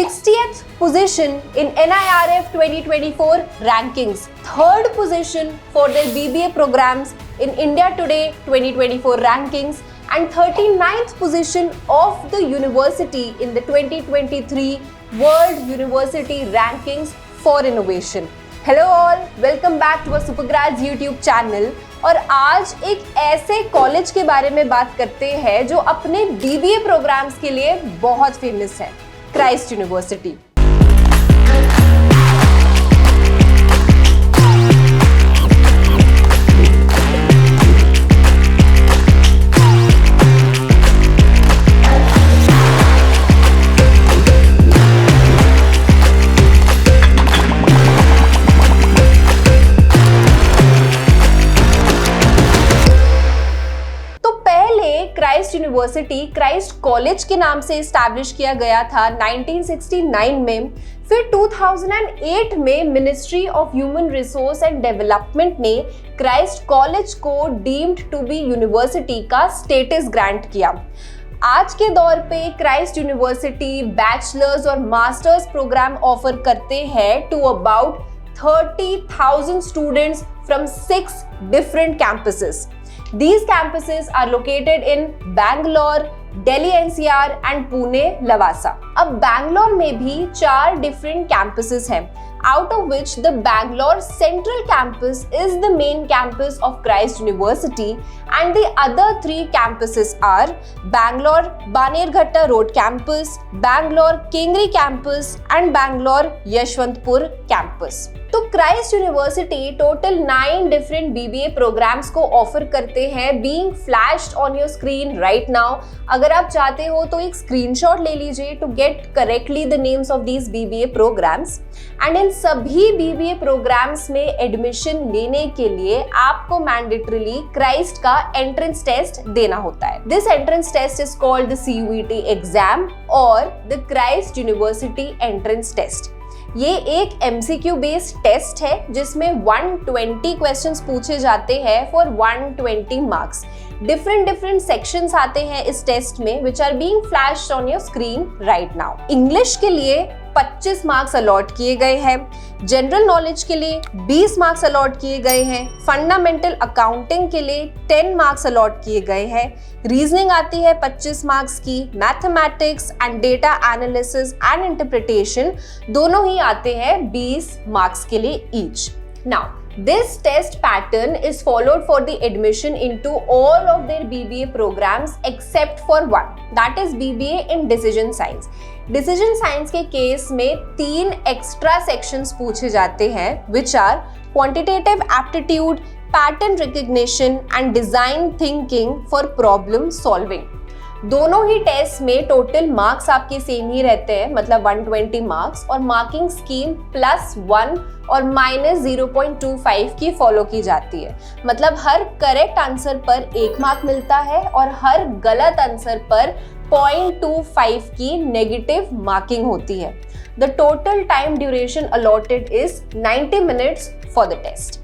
60th position in NIRF 2024 rankings, 3rd position for their BBA programs in India Today 2024 rankings, and 39th position of the university in the 2023 World University Rankings for Innovation. Hello all, welcome back to our Supergrads YouTube channel. और आज एक ऐसे college के बारे में बात करते हैं जो अपने BBA प्रोग्राम्स के लिए बहुत फेमस है, Christ university. Christ university Christ college के नाम से इस्टेब्लिश किया गया था 1969 में। फिर 2008 में ministry of human resource and development ने क्राइस्ट कॉलेज को डीम्ड टू बी यूनिवर्सिटी का स्टेटस ग्रांट किया। आज के दौर पे क्राइस्ट यूनिवर्सिटी बैचलर्स और मास्टर्स प्रोग्राम ऑफर करते हैं to about 30,000 students from 6 different campuses. These campuses are located in Bangalore, Delhi NCR and Pune Lavasa. अब बैंगलोर में भी 4 different campuses हैं, out of which the Bangalore Central Campus is the main campus of Christ University and the other 3 campuses are Bangalore Banerghatta Road Campus, Bangalore Kengri Campus and Bangalore Yashwantpur Campus. तो Christ University total 9 different BBA programmes को offer करते हैं, being flashed on your screen right now. अगर आप चाहते हो तो एक स्क्रीनशॉट ले लीजिए to get correctly the names of these BBA programmes. And इन सभी BBA प्रोग्राम्स में एडमिशन लेने के लिए आपको मैंडेटरीली क्राइस्ट का एंट्रेंस टेस्ट देना होता है। This entrance test is called the CUET exam और the Christ university entrance test. ये एक MCQ बेस्ड टेस्ट है जिसमें 120 क्वेश्चंस पूछे जाते हैं फॉर 120 मार्क्स। डिफरेंट सेक्शंस आते हैं इस टेस्ट में which are being flashed on your screen right now. English के लिए 25 मार्क्स अलॉट किए गए हैं, जनरल नॉलेज के लिए 20 मार्क्स अलॉट किए गए हैं, फंडामेंटल अकाउंटिंग के लिए 10 मार्क्स अलॉट किए गए हैं, रीजनिंग आती है 25 मार्क्स की, mathematics and data analysis and interpretation दोनों ही आते हैं 20 मार्क्स के लिए each. Now this test pattern is followed for the admission into all of their BBA programs except for one, that is BBA in Decision Science. Decision Science के case में 3 extra sections पूछे जाते हैं which are quantitative aptitude, pattern recognition and design thinking for problem solving. दोनों ही test में total marks आपके same ही रहते हैं, मतलब 120 मार्क्स, और मार्किंग स्कीम +1 और -0.25 की फॉलो की जाती है। मतलब हर करेक्ट आंसर पर 1 मार्क मिलता है और हर गलत आंसर पर 0.25 की नेगेटिव मार्किंग होती है। The total time duration allotted is 90 minutes for the test.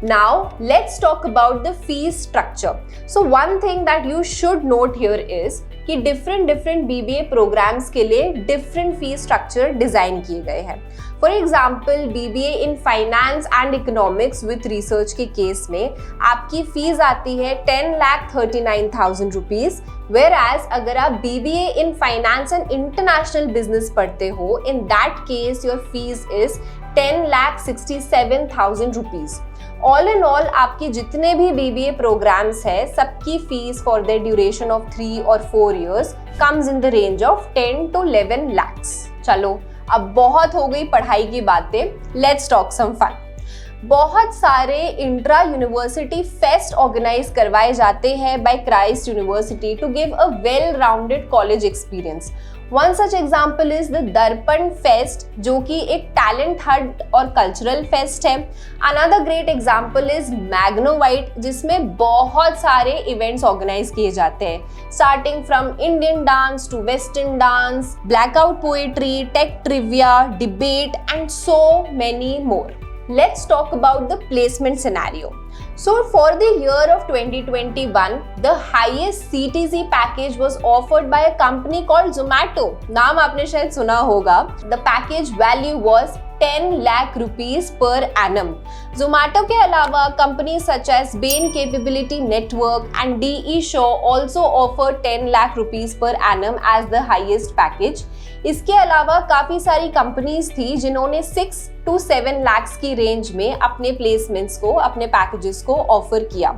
Now let's talk about the fees structure. So one thing that you should note here is कि different BBA programs के लिए different fee structure design किए गए हैं। For example, BBA in Finance and Economics with Research के case में आपकी fees आती है 10,39,000 रुपीज, whereas अगर आप BBA in Finance and International Business पढ़ते हो, in that case your fees is 10,67,000 rupees. All in all आपकी जितने भी BBA प्रोग्राम्स है सबकी fees for the duration of 3 और 4 years comes in the range of 10 to 11 lakhs। चलो अब बहुत हो गई पढ़ाई की बातें, लेट्स टॉक सम फन। बहुत सारे इंट्रा यूनिवर्सिटी फेस्ट ऑर्गेनाइज करवाए जाते हैं by Christ University to give a well rounded college experience. One such example is the Darpan fest, जो कि एक टैलेंट हंट और कल्चरल फेस्ट है। Another great example is Magnovite, जिसमें बहुत सारे इवेंट्स ऑर्गेनाइज किए जाते हैं, starting from Indian dance to western dance, blackout poetry, tech trivia, debate and so many more. Let's talk about the placement scenario. So for the year of 2021, the highest CTC package was offered by a company called Zomato. नाम आपने शायद सुना होगा. The package value was 10 lakh rupees per annum. Zomato के अलावा companies such as Bain Capability Network and DE Shaw also offer 10 lakh rupees per annum as the highest package. इसके अलावा काफ़ी सारी कंपनीज थी जिन्होंने 6 to 7 lakhs की range में अपने प्लेसमेंट्स को, अपने पैकेजेस को ऑफर किया.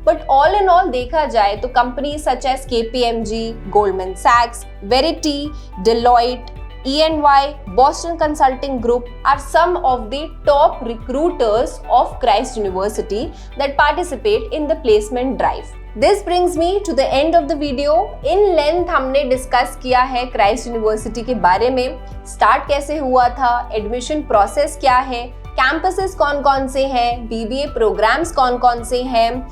बट ऑल इन ऑल देखा जाए तो company such as KPMG, Goldman सैक्स, Verity, Deloitte, EY, Boston Consulting Group are some of the top recruiters of Christ University that participate in the placement drive. This brings me to the end of the video. In length हमने discuss किया है Christ university के बारे में, start कैसे हुआ था, admission process क्या है, कैंपसेस कौन कौन से हैं, BBA प्रोग्राम्स कौन कौन से हैं,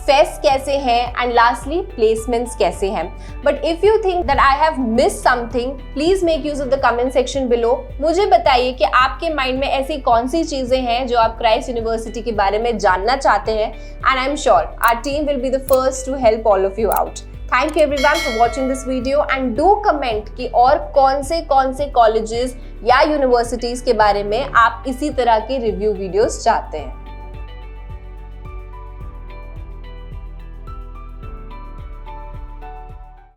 फेस्ट कैसे हैं एंड लास्टली प्लेसमेंट्स कैसे हैं. But if you think that I have miss something, please make use of the comment section below. मुझे बताइए कि आपके माइंड में ऐसी कौन सी चीजें हैं जो आप क्राइस्ट यूनिवर्सिटी के बारे में जानना चाहते हैं, and I am sure our team will be the first to help all of you out. Thank you everyone for watching this video and do comment कि और कौन से कॉलेजेस या यूनिवर्सिटीज के बारे में आप इसी तरह के रिव्यू वीडियोस चाहते हैं.